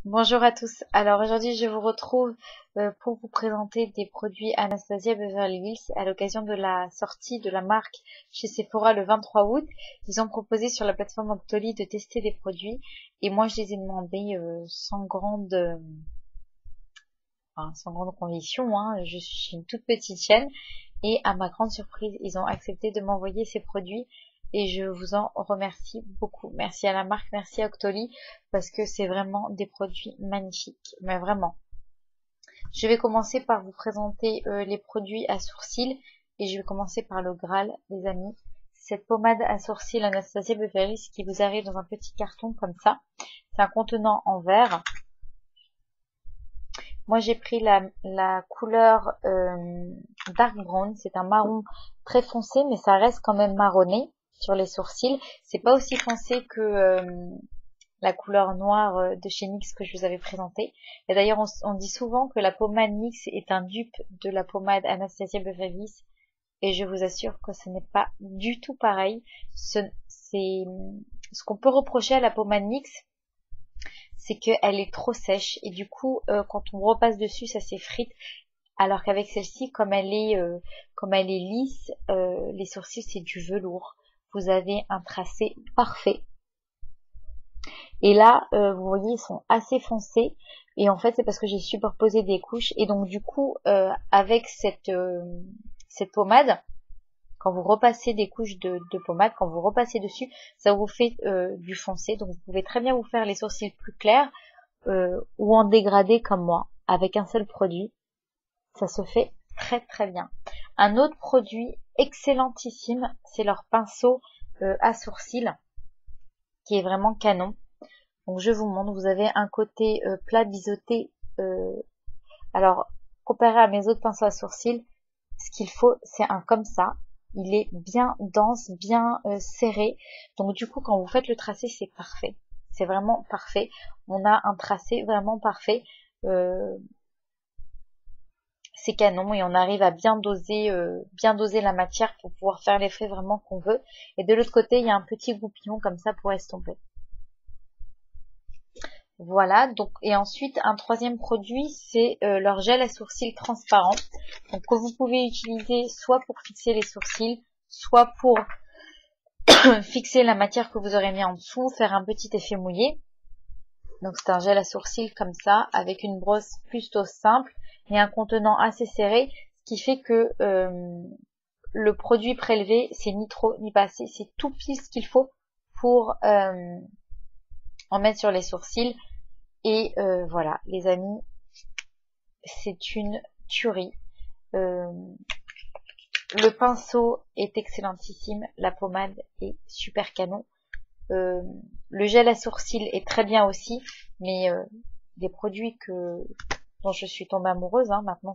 Bonjour à tous. Alors aujourd'hui, je vous retrouve pour vous présenter des produits Anastasia Beverly Hills à l'occasion de la sortie de la marque chez Sephora le 23 août. Ils ont proposé sur la plateforme Octoly de tester des produits et moi je les ai demandés sans grande conviction. Je suis une toute petite chaîne et à ma grande surprise, ils ont accepté de m'envoyer ces produits. Et je vous en remercie beaucoup. Merci à la marque, merci à Octoly, parce que c'est vraiment des produits magnifiques. Mais vraiment. Je vais commencer par vous présenter les produits à sourcils. Et je vais commencer par le Graal, les amis. Cette pommade à sourcils Anastasia Beverly Hills qui vous arrive dans un petit carton comme ça. C'est un contenant en verre. Moi j'ai pris la couleur dark brown. C'est un marron très foncé, mais ça reste quand même marronné sur les sourcils. C'est pas aussi foncé que la couleur noire de chez NYX que je vous avais présentée. Et d'ailleurs, on dit souvent que la pommade NYX est un dupe de la pommade Anastasia Beverly Hills. Et je vous assure que ce n'est pas du tout pareil. Ce qu'on peut reprocher à la pommade NYX, c'est qu'elle est trop sèche. Et du coup, quand on repasse dessus, ça s'effrite. Alors qu'avec celle-ci, comme elle est lisse, les sourcils, c'est du velours. Vous avez un tracé parfait. Et là, vous voyez, ils sont assez foncés. Et en fait, c'est parce que j'ai superposé des couches. Et donc, du coup, avec cette pommade, quand vous repassez des couches de pommade, quand vous repassez dessus, ça vous fait du foncé. Donc, vous pouvez très bien vous faire les sourcils plus clairs ou en dégradé comme moi, avec un seul produit. Ça se fait très très bien. Un autre produit excellentissime, c'est leur pinceau à sourcils, qui est vraiment canon. Donc je vous montre, vous avez un côté plat biseauté. Alors, comparé à mes autres pinceaux à sourcils, ce qu'il faut, c'est un comme ça. Il est bien dense, bien serré. Donc du coup, quand vous faites le tracé, c'est parfait. C'est vraiment parfait. On a un tracé vraiment parfait. C'est canon et on arrive à bien doser la matière pour pouvoir faire l'effet vraiment qu'on veut. Et de l'autre côté, il y a un petit goupillon comme ça pour estomper. Voilà, donc et ensuite un troisième produit, c'est leur gel à sourcils transparent, donc que vous pouvez utiliser soit pour fixer les sourcils, soit pour fixer la matière que vous aurez mis en dessous, faire un petit effet mouillé. Donc c'est un gel à sourcils comme ça, avec une brosse plutôt simple et un contenant assez serré, ce qui fait que le produit prélevé, c'est ni trop ni pas assez, c'est tout pile ce qu'il faut pour en mettre sur les sourcils. Et voilà, les amis, c'est une tuerie. Le pinceau est excellentissime, la pommade est super canon. Le gel à sourcils est très bien aussi, mais des produits dont je suis tombée amoureuse, maintenant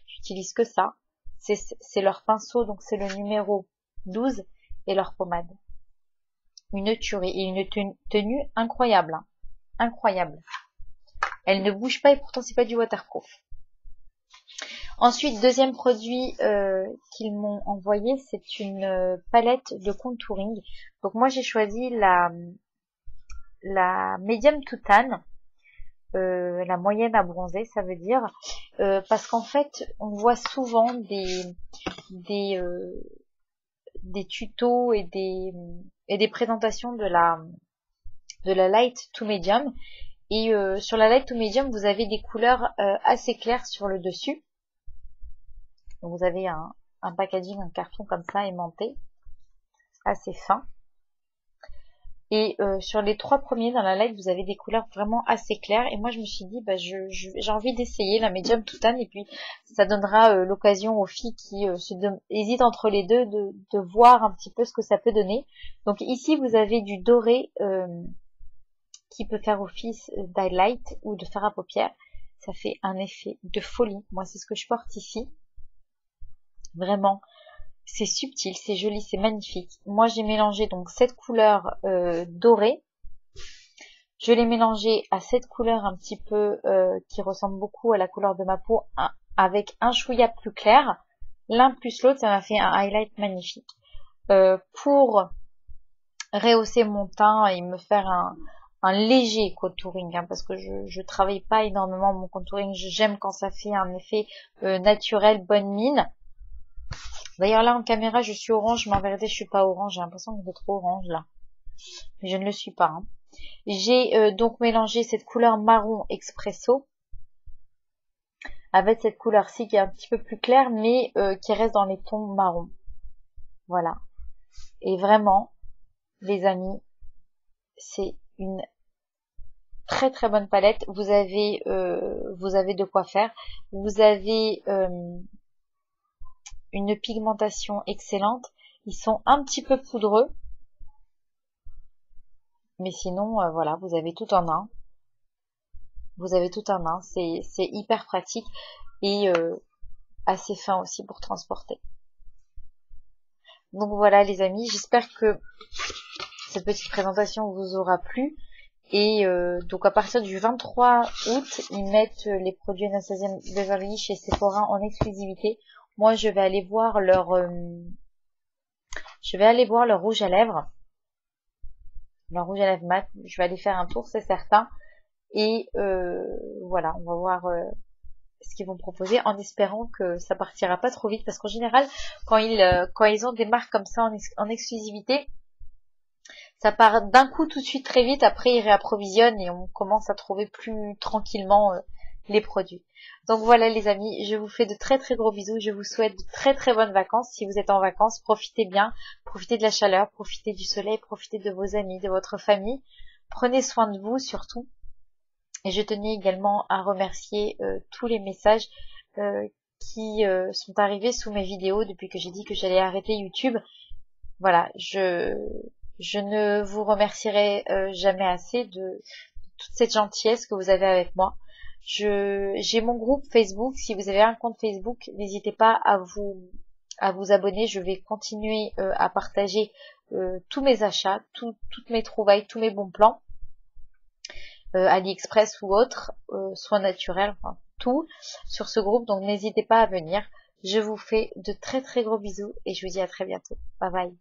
j'utilise que ça. C'est leur pinceau, donc c'est le numéro 12 et leur pommade. Une tuerie et une tenue incroyable, incroyable. Elle ne bouge pas et pourtant c'est pas du waterproof. Ensuite, deuxième produit qu'ils m'ont envoyé, c'est une palette de contouring. Donc moi j'ai choisi la medium to tan, la moyenne à bronzer, ça veut dire, parce qu'en fait on voit souvent des tutos et des présentations de la light to medium. Et sur la light to medium, vous avez des couleurs assez claires sur le dessus. Donc vous avez un packaging, un carton comme ça aimanté, assez fin. Et sur les trois premiers dans la light, vous avez des couleurs vraiment assez claires. Et moi je me suis dit, j'ai envie d'essayer la medium to tan. Et puis ça donnera l'occasion aux filles qui hésitent entre les deux de voir un petit peu ce que ça peut donner. Donc ici vous avez du doré qui peut faire office d'highlight ou de fard à paupières. Ça fait un effet de folie. Moi, c'est ce que je porte ici. Vraiment, c'est subtil, c'est joli, c'est magnifique. Moi, j'ai mélangé donc cette couleur dorée. Je l'ai mélangé à cette couleur un petit peu qui ressemble beaucoup à la couleur de ma peau, avec un chouïa plus clair. L'un plus l'autre, ça m'a fait un highlight magnifique. Pour rehausser mon teint et me faire un léger contouring, hein, parce que je travaille pas énormément mon contouring. J'aime quand ça fait un effet naturel, bonne mine. D'ailleurs là en caméra je suis orange, mais en vérité je suis pas orange. J'ai l'impression que je suis trop orange là, mais je ne le suis pas. Hein. J'ai donc mélangé cette couleur marron expresso avec cette couleur-ci qui est un petit peu plus claire, mais qui reste dans les tons marron. Voilà. Et vraiment, les amis, c'est une très très bonne palette. Vous avez de quoi faire. Vous avez une pigmentation excellente. Ils sont un petit peu poudreux, mais sinon voilà, vous avez tout en un. Vous avez tout en un. C'est hyper pratique et assez fin aussi pour transporter. Donc voilà les amis, j'espère que cette petite présentation vous aura plu. Et donc à partir du 23 août, ils mettent les produits Anastasia Beverly Hills chez Sephora en exclusivité. Moi, je vais aller voir leur rouge à lèvres, leur rouge à lèvres mat. Je vais aller faire un tour, c'est certain. Et voilà, on va voir ce qu'ils vont proposer, en espérant que ça partira pas trop vite, parce qu'en général, quand ils ont des marques comme ça en exclusivité, ça part d'un coup tout de suite très vite, après ils réapprovisionnent et on commence à trouver plus tranquillement les produits. Donc voilà les amis, je vous fais de très très gros bisous, je vous souhaite de très très bonnes vacances. Si vous êtes en vacances, profitez bien, profitez de la chaleur, profitez du soleil, profitez de vos amis, de votre famille. Prenez soin de vous surtout. Et je tenais également à remercier tous les messages qui sont arrivés sous mes vidéos depuis que j'ai dit que j'allais arrêter YouTube. Voilà, je ne vous remercierai jamais assez de toute cette gentillesse que vous avez avec moi. J'ai mon groupe Facebook. Si vous avez un compte Facebook, n'hésitez pas à vous abonner. Je vais continuer à partager tous mes achats, toutes mes trouvailles, tous mes bons plans, AliExpress ou autres, soins naturels, enfin tout sur ce groupe. Donc n'hésitez pas à venir. Je vous fais de très très gros bisous et je vous dis à très bientôt. Bye bye.